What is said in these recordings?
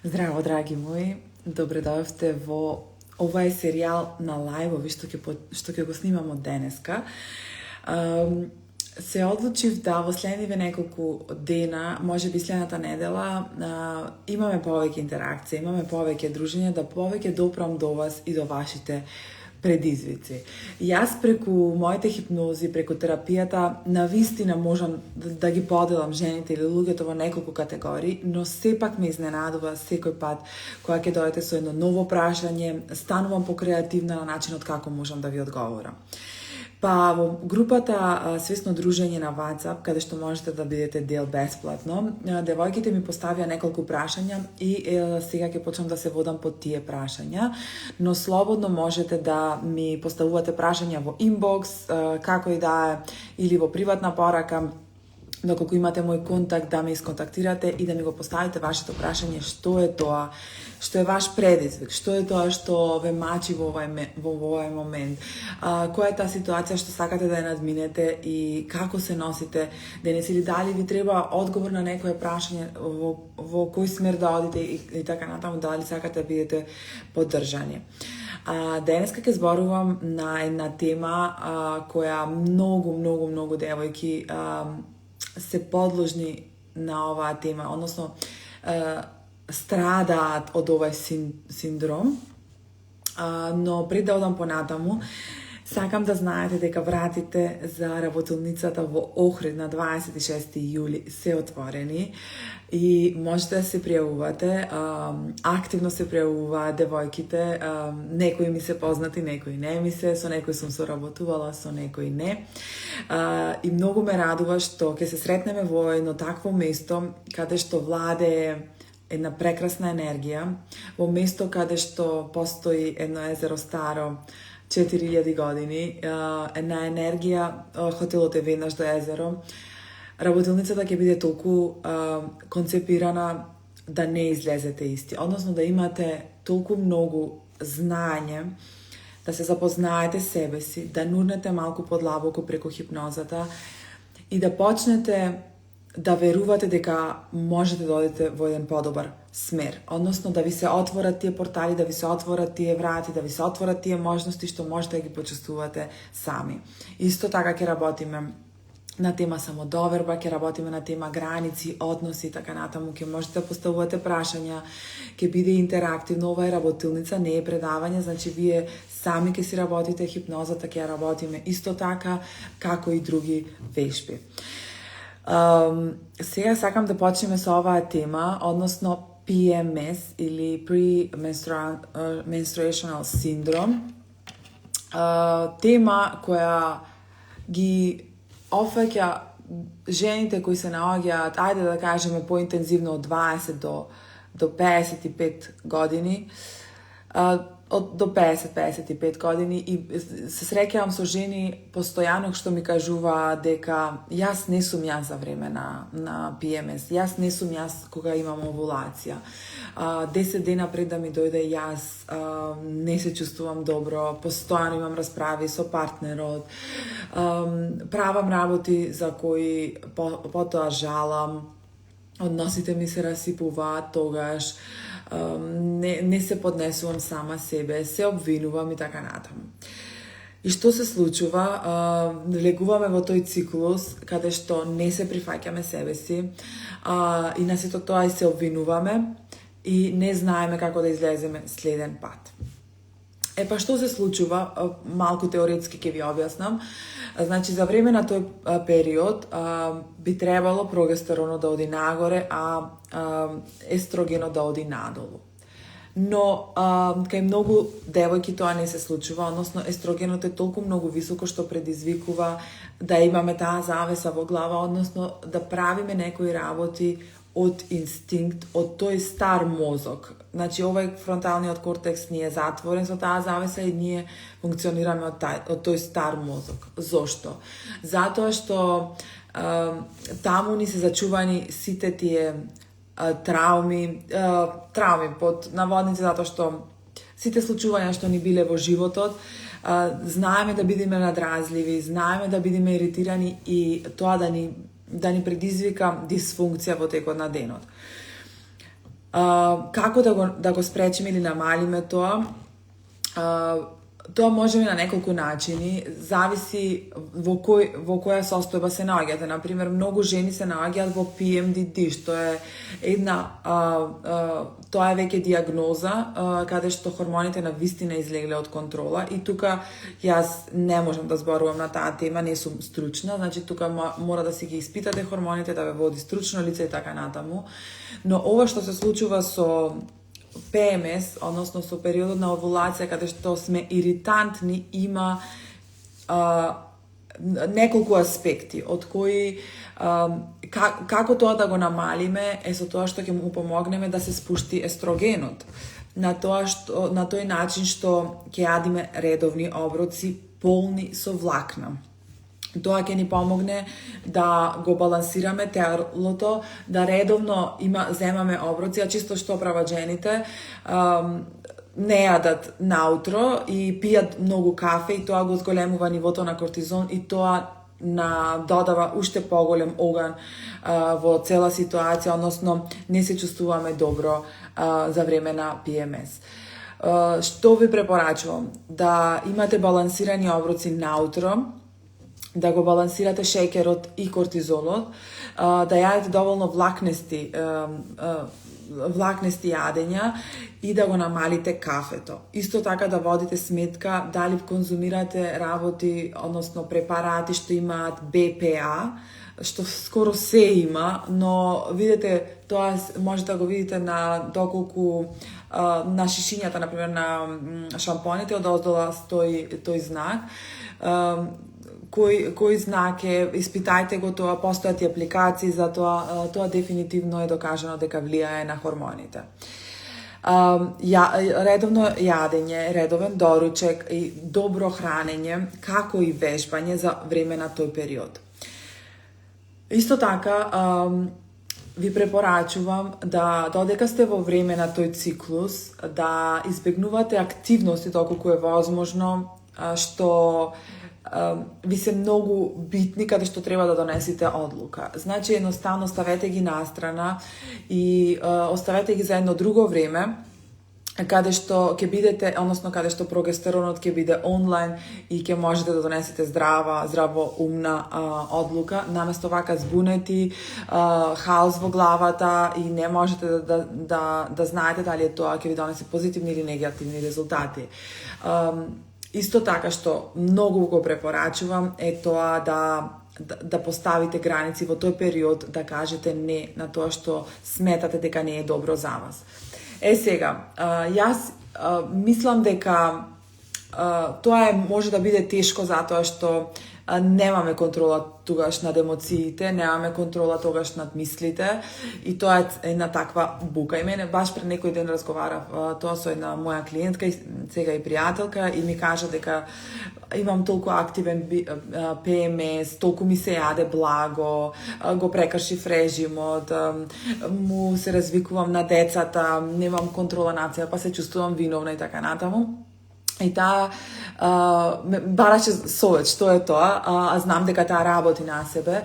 Здраво, драги мои. Добре дојавте во ова е серијал на лајвови што ќе го снимам од денеска. Се одлучив да во следниве неколку дена, може би следната недела, имаме повеќе интеракција, имаме повеќе дружење, да повеќе допрам до вас и до вашите предизвици. Јас преку моите хипнози, преку терапијата, навистина можам да ги поделам жените или луѓето во неколку категории, но сепак ме изненадува секој пат кога ќе дојдете со едно ново прашање, станувам покреативна на начинот како можам да ви одговорам. Па во групата Свесно дружење на WhatsApp, каде што можете да бидете дел бесплатно, девојките ми поставија неколку прашања и сега ќе почнам да се водам по тие прашања, но слободно можете да ми поставувате прашања во инбокс, како и да е, или во приватна порака, доколку имате мој контакт, да ме исконтактирате и да ми го поставите вашето прашање, што е тоа, што е ваш предизвик, што е тоа што ве мачи во овој момент, која е таа ситуација што сакате да ја надминете и како се носите денес, или дали ви треба одговор на некое прашање, во кој смер да одите и така натаму, дали сакате да бидете поддржани. Денеска ќе зборувам на една тема која многу девојки се подложни на оваа тема, односно страдаат од овој синдром, но пред да одам понатаму, сакам да знаете дека вратите за работилницата во Охрид на 26 јули се отворени и можете да се пријавувате. Активно се пријавуваат девојките, некои ми се познати, некои не ми се, со некои сум соработувала, со некои не. И многу ме радува што ќе се сретнеме во едно такво место каде што владее една прекрасна енергија, во место каде што постои едно езеро старо 4000 години, една енергија, хотелот е веднаш до езеро. Работилницата ќе биде толку концепирана да не излезете исти, односно да имате толку многу знаење, да се запознаете себе си, да нурнете малку подлабоко преку хипнозата и да почнете да верувате дека можете да одите во еден подобар смер. Односно да ви се отворат тие портали, да ви се отворат тие врати, да ви се отворат тие можности што можете да ги почувствувате сами. Исто така ќе работиме на тема самодоверба, ќе работиме на тема граници, односи и така натаму, ќе можете да поставувате прашања, ќе биде интерактивно, ова е работилница, не е предавање, значи вие сами ќе си работите хипнозата, ќе ја работиме исто така како и други вежби. Сега сакам да почнеме со оваа тема, односно PMS или Pre-Menstruational Syndrome, тема која ги офаќа жените кои се наоѓаат, ајде да кажеме поинтензивно од 20 до 55 години, до 50-55 години, и се среќавам со жени постојано што ми кажуваат дека јас не сум јас за време на PMS, јас не сум јас кога имам овулација. 10 дена пред да ми дојде јас не се чувствувам добро, постојано имам расправи со партнерот, правам работи за кои потоа жалам, односите ми се расипуваат тогаш, не се поднесувам сама себе, се обвинувам и така натаму. И што се случува? Легуваме во тој циклус каде што не се прифаќаме себе си и на сето тоа и се обвинуваме и не знаеме како да излеземе следен пат. Па што се случува? Малку теоретски ќе ви објаснам. Значи, за време на тој период би требало прогестеронот да оди нагоре, а естрогенот да оди надолу. Но кај многу девојки тоа не се случува, односно естрогенот е толку многу високо што предизвикува да имаме таа завеса во глава, односно да правиме некои работи од инстинкт, од тој стар мозок. Значи, овој фронталниот кортекс ни е затворен со таа завеса и ние функционираме од тој стар мозок. Зошто? Затоа што таму ни се зачувани сите тие трауми под наводници, затоа што сите случувања што ни биле во животот, знаеме да бидеме надразливи, знаеме да бидеме иритирани и тоа да ни предизвика дисфункција во текот на денот. Како да го спречиме или намалиме тоа? Тоа можеме на неколку начини, зависи во која состојба се наоѓате. Например, многу жени се наоѓаат во PMDD, што е тоа е веќе диагноза, каде што хормоните на вистина излегле од контрола, и тука јас не можам да зборувам на таа тема, не сум стручна, значи тука мора да си ги испитате хормоните, да ве води стручно лице и така натаму. Но ова што се случува со PMS, односно со периодот на овулација, каде што сме иритантни, има неколку аспекти, од кои како тоа да го намалиме е со тоа што ќе му помогнеме да се спушти естрогенот. На тој начин што ќе јадиме редовни оброци полни со влакна. Тоа ќе ни помогне да го балансираме телото, да редовно земаме оброци, а чисто што прават жените, не јадат наутро и пијат многу кафе, и тоа го зголемува нивото на кортизон, и тоа додава уште поголем оган во цела ситуација, односно не се чувствуваме добро за време на PMS. Што ви препорачувам? Да имате балансирани оброци наутро, да го балансирате шеќерот и кортизолот, да јадете доволно влакнести јадења и да го намалите кафето. Исто така да водите сметка дали конзумирате работи, односно препарати што имаат БПА, што скоро се има, но видите, тоа може да го видите на доколку на шишињата, например на шампоните, одоздола стои тој знак. Кој знак е, испитајте го тоа, постојат и апликации за тоа, тоа дефинитивно е докажано дека влијае на хормоните. Редовно јадење, редовен доручек и добро хранење, како и вежбање за време на тој период. Исто така, ви препорачувам да додека сте во време на тој циклус, да избегнувате активности доколку е возможно, што ви се многу битни, каде што треба да донесете одлука. Значи, едноставно ставете ги настрана и оставете ги за едно друго време, каде што ќе бидете, односно каде што прогестеронот ќе биде онлайн и ќе можете да донесете здраво-умна одлука, наместо вака збунети, хаос во главата и не можете да знаете дали тоа ќе ви донесе позитивни или негативни резултати. Исто така што многу го препорачувам е тоа да поставите граници во тој период, да кажете не на тоа што сметате дека не е добро за вас. Сега, јас мислам дека тоа може да биде тешко затоа што немаме контрола тогаш над емоциите, немаме контрола тогаш над мислите, и тоа е една таква бука. И мене баш пред некој ден разговарав тоа со една моја клиентка, сега и пријателка, и ми кажа дека имам толку активен PMS, толку ми се јаде благо, го прекршив режимот, му се развикувам на децата, немам контрола над себе, па се чувствувам виновна и така натаму. И таа бараше совет што е тоа, а знам дека таа работи на себе,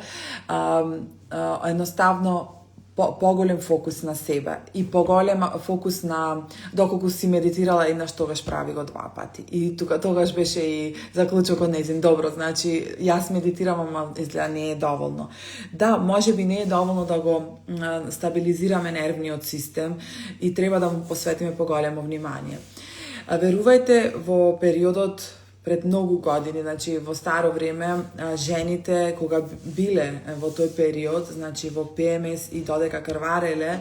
едноставно поголем фокус на себе и поголем фокус на доколку си медитирала еднаш, тогаш прави го 2 пати. И тогаш беше и заклучокот нејзин. Добро, значи јас медитирам, ама изгледа не е доволно. Да, можеби не е доволно да го стабилизираме нервниот систем и треба да му посветиме поголемо внимание. Верувајте, во периодот пред многу години, значи во старо време, жените кога биле во тој период, значи во PMS и додека крвареле,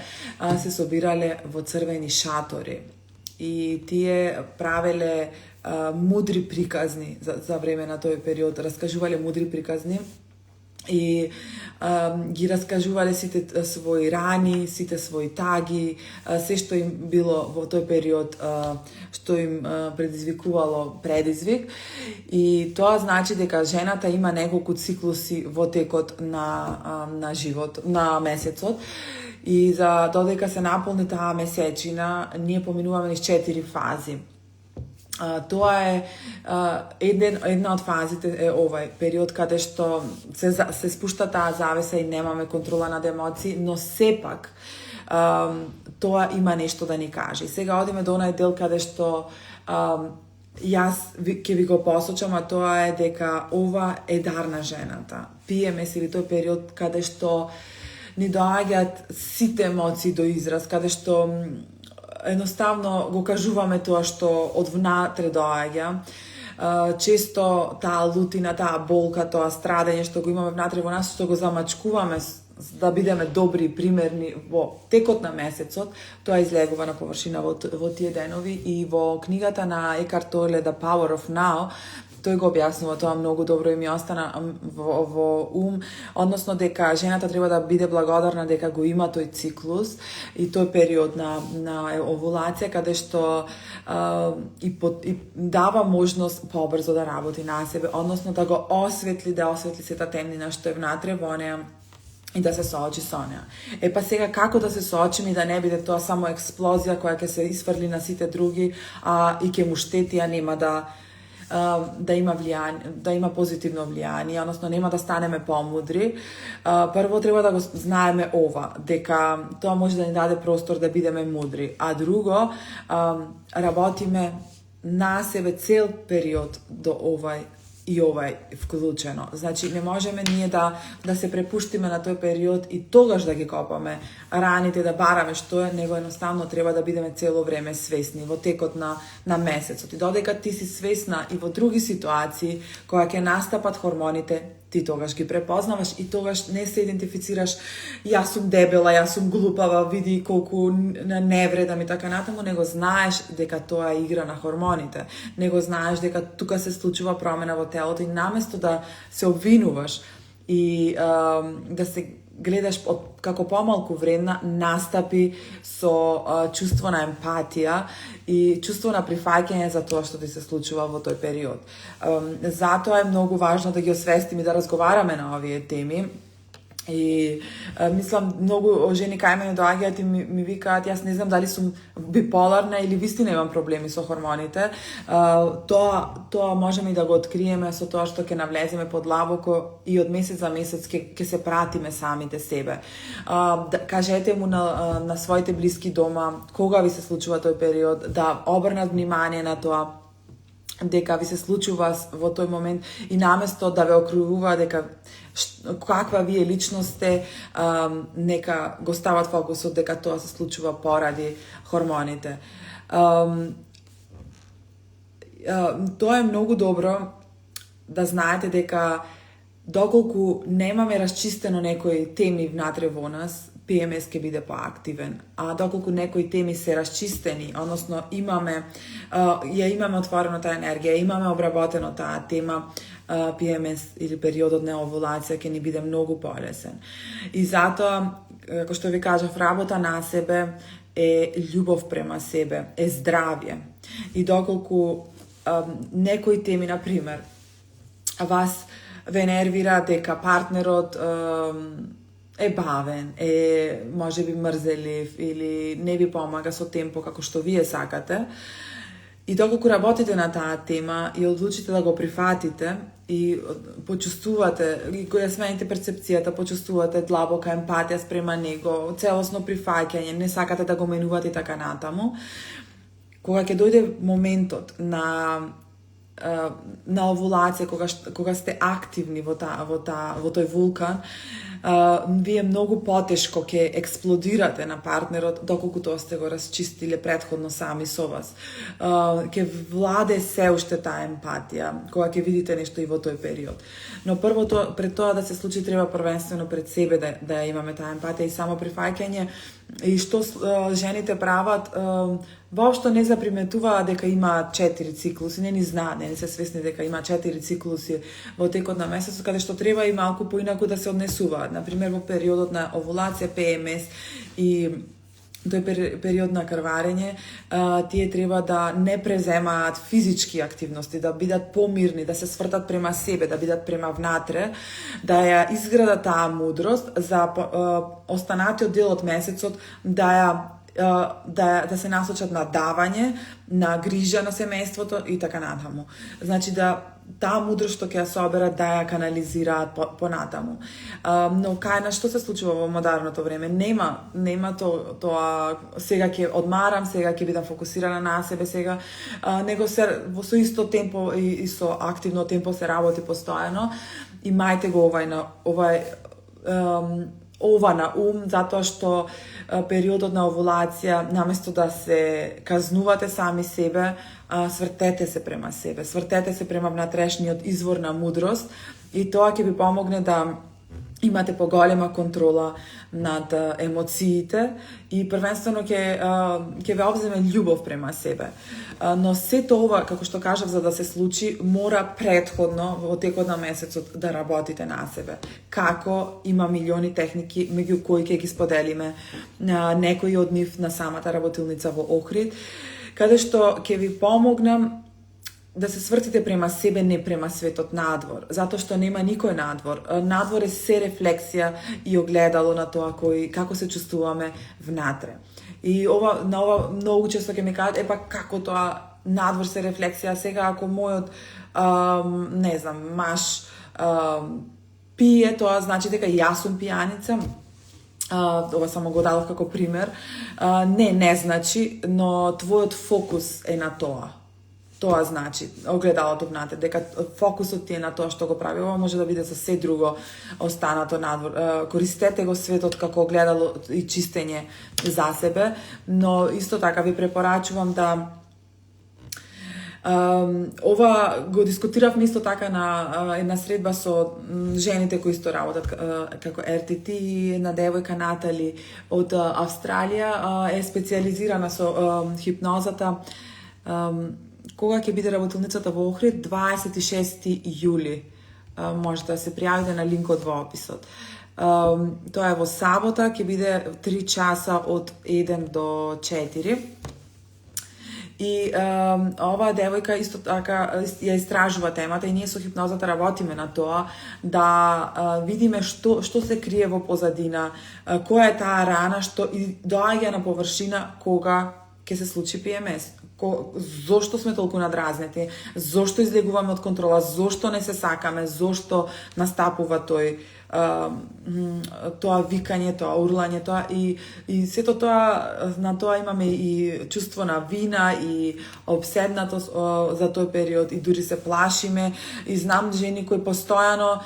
се собирале во црвени шатори. И тие правеле мудри приказни за време на тој период, раскажувале мудри приказни и ги раскажувале сите своји рани, сите своји таги, се што им било во тој период, што им предизвикувало предизвик. И тоа значи дека жената има неколку циклуси во текот на живот, на месецот. И за додека се наполни таа месечина, ние поминуваме низ 4 фази. Тоа е една од фазите е овај период каде што се спушта таа завеса и немаме контрола над емоции, но сепак тоа има нешто да ни каже. И сега одиме до онај дел каде што јас ќе ви го посочам, а тоа е дека ова е дар на жената. PMS или тој период каде што ни доаѓаат сите емоции до израз, каде што едноставно го кажуваме тоа што од внатре доаѓа. Често таа лутина, таа болка, тоа страдање што го имаме внатре во нас, што го замачкуваме да бидеме добри, примерни во текот на месецот, тоа излегува на површина во тие денови. И во книгата на Екарт Тойле The Power of Now, тој го објаснува тоа многу добро и ми остана во ум, односно дека жената треба да биде благодарна дека го има тој циклус и тој период на овулација, каде што и дава можност побрзо да работи на себе, односно да го осветли сета темнина што е внатре во неа и да се соочи со неа. Па сега како да се соочиме и да не биде тоа само експлозија која ќе се isfrли на сите други и ќе му штети, а нема да има влијание, да има позитивно влијание, односно нема да станеме помудри. Прво треба да го знаеме ова, дека тоа може да ни даде простор да бидеме мудри, а друго работиме на себе цел период до овај и овај вклучено. Значи, не можеме ние да се препуштиме на тој период и тогаш да ги копаме раните, да бараме што е, него едноставно треба да бидеме цело време свесни во текот на месецот. И додека ти си свесна и во други ситуации, кога ќе настапат хормоните, ти тогаш ги препознаваш и тогаш не се идентифицираш јас сум дебела, јас сум глупава, види колку не вредам и така натаму, него знаеш дека тоа е игра на хормоните. Него знаеш дека тука се случува промена во телото и наместо да се обвинуваш и да се гледаш како помалку вредна, настапи со чувство на емпатија и чувство на прифаќање за тоа што ти се случува во тој период. Затоа е многу важно да ги освестиме и да разговараме на овие теми. И мислам, многу жени кај мене доаѓаат и ми викаат, јас не знам дали сум биполарна или вистина имам проблеми со хормоните. Тоа можеме и да го откриеме со тоа што ќе навлеземе подлабоко и од месец за месец ќе се пратиме самите себе. Кажете му на своите блиски дома кога ви се случува тој период, да обрнат внимание на тоа дека ви се случува во тој момент и наместо да ве окружува дека каква вие личност сте, нека го стават фокусот дека тоа се случува поради хормоните. Тоа е многу добро да знаете дека доколку немаме расчистено некои теми внатре во нас, PMS ќе биде поактивен. А доколку некои теми се расчистени, односно имаме отворено таа енергија, имаме обработено таа тема, PMS или периодот на овулација ќе ни биде многу полесен. И затоа, како што ви кажав, работа на себе е љубов према себе, е здравје. И доколку некои теми, например, вас ве нервира дека партнерот е бавен, може би мрзелив или не ви помага со темпо како што вие сакате, и доколку работите на таа тема и одлучите да го прифатите и почувствувате, и го ја смените перцепцијата, почувствувате длабока емпатија спрема него, целосно прифаќање, не сакате да го менувате и така натаму, кога ќе дојде моментот на овулација, кога сте активни во тој вулкан, вие многу потешко ќе експлодирате на партнерот доколку тоа сте го расчистиле претходно сами со вас. Ќе владе се уште таа емпатија кога ќе видите нешто и во тој период. Но прво пред тоа да се случи треба првенствено пред себе да имаме таа емпатија и само прифаќање. И што жените прават, воопшто не заприметуваа дека има 4 циклуси, не ни знаат, не се свесни дека има 4 циклуси во текот на месецот, каде што треба и малку поинаку да се однесуваат. Например, во периодот на овулација, PMS и тој период на крварење, тие треба да не преземаат физички активности, да бидат помирни, да се свртат према себе, да бидат према внатре, да ја изградат таа мудрост за останатиот дел од месецот, да ја да се насочат на давање, на грижа на семејството и така натаму. Значи да таа мудрост што ќе ја соберат да ја канализираат понатаму. Но кај на што се случува во модерното време? Нема тоа сега ќе одмарам, сега ќе бидам фокусирана на себе сега, него во со исто темпо и со активно темпо се работи постојано. Имајте го ова на ум, затоа што периодот на овулација, наместо да се казнувате сами себе, свртете се према себе, свртете се према внатрешниот извор на мудрост и тоа ќе ви помогне да имате поголема контрола над емоциите и првенствено ќе ве обземе љубов према себе. Но сето ова, како што кажав, за да се случи, мора претходно во текот на месецот да работите на себе. Како? Има милиони техники, меѓу кои ќе ги споделиме некои од нив на самата работилница во Охрид, каде што ќе ви помогнам да се свртите према себе, не према светот надвор, затоа што нема никој надвор. Надвор е се рефлексија и огледало на тоа како се чувствуваме внатре. И на ова многу често ќе ми кажат, како тоа надвор се рефлексија, сега ако мојот маж пие, тоа значи дека јас сум пијаница. Ова само го дадов како пример. Не значи, но твојот фокус е на тоа. Тоа значи, огледалото внатре, дека фокусот ти е на тоа што го прави. Ова може да биде за се друго останато надвор. Користете го светот како огледало и чистење за себе, но исто така ви препорачувам да ова го дискутиравме исто така на една средба со жените кои исто работат како RTT, една девојка Натали од Австралија е специјализирана со хипнозата. Кога ќе биде работилницата во Охрид? 26 јули. Можете да се пријавите на линкот во описот. Тоа е во сабота, ќе биде 3 часа од 1 до 4. И оваа девојка исто така ја истражува темата и ние со хипнозата работиме на тоа да видиме што се крие во позадина, која е таа рана што и доаѓа на површина кога ќе се случи PMS. Зошто сме толку надразнети, зошто излегуваме од контрола, зошто не се сакаме, зошто настапува тоа викање, тоа урлање, тоа и сето тоа, на тоа имаме и чувство на вина и обседнатост за тој период и дури се плашиме и знам жени кои постојано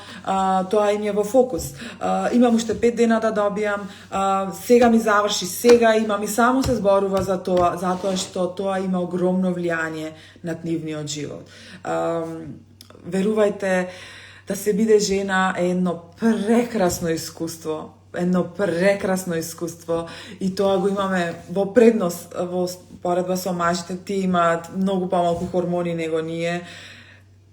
тоа им е во фокус. Имам уште 5 дена да добијам, сега ми заврши, сега имам и само се зборува за тоа, затоа што тоа има огромно влијание над нивниот живот. Верувајте, да се биде жена е едно прекрасно искуство. И тоа го имаме во предност во поредба со мажите. Тие имаат многу помалку хормони него ние.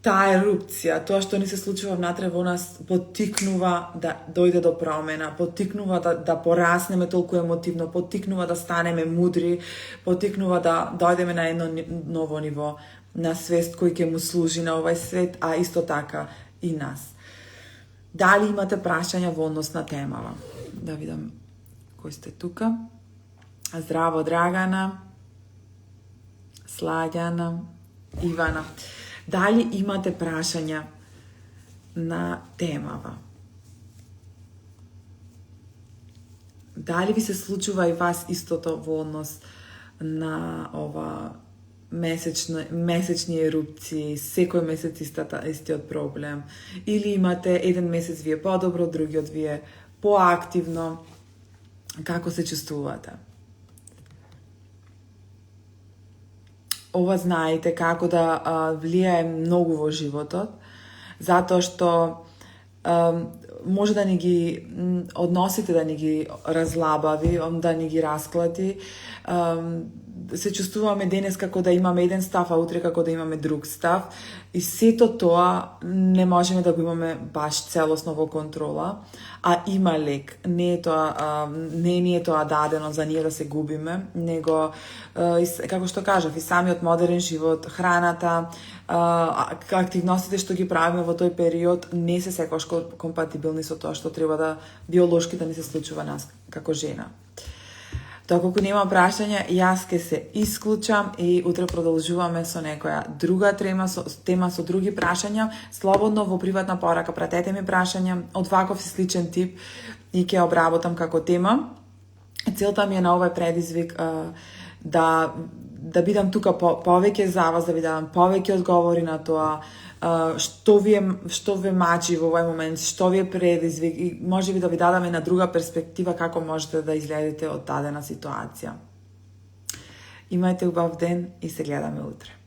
Таа ерупција, тоа што ни се случува внатре во нас, поттикнува да дојде до промена, поттикнува да пораснеме толку емотивно, поттикнува да станеме мудри, поттикнува да дојдеме на едно ново ниво на свест кој ќе му служи на овај свет, а исто така и нас. Дали имате прашања во однос на темава? Да видам кој сте тука. Здраво, Драгана, Слагјана, Ивана. Дали имате прашања на темава? Дали ви се случува и вас истото во однос на ова месечни ерупции, секој месец истиот проблем, или имате еден месец вие по-добро, другиот вие поактивно, како се чувствувате? Ова знаете како да влијае многу во животот, затоа што може да ни ги односите, да ни ги разлабави, да ни ги расклати. Се чувствуваме денес како да имаме еден став, а утре како да имаме друг став. И сето тоа не можеме да го имаме баш целосно во контрола, а има лек. Не ни е тоа дадено за ние да се губиме, него, како што кажав, и самиот модерен живот, храната, активностите што ги правиме во тој период не се секогаш компатибилни со тоа што треба да биолошки да ни се случува нас како жена. Доколку нема прашања, јас ке се исклучам и утре продолжуваме со некоја друга тема со други прашања. Слободно во приватна порака пратете ми прашања од ваков и сличен тип и ќе обработам како тема. Целта ми е на овој предизвик да бидам тука повеќе за вас, да ви дадам повеќе одговори на тоа што ве мачи во овој момент, што ви е предизвик и можеби да ви дадам една друга перспектива како можете да изгледате од дадена ситуација. Имајте убав ден и се гледаме утре.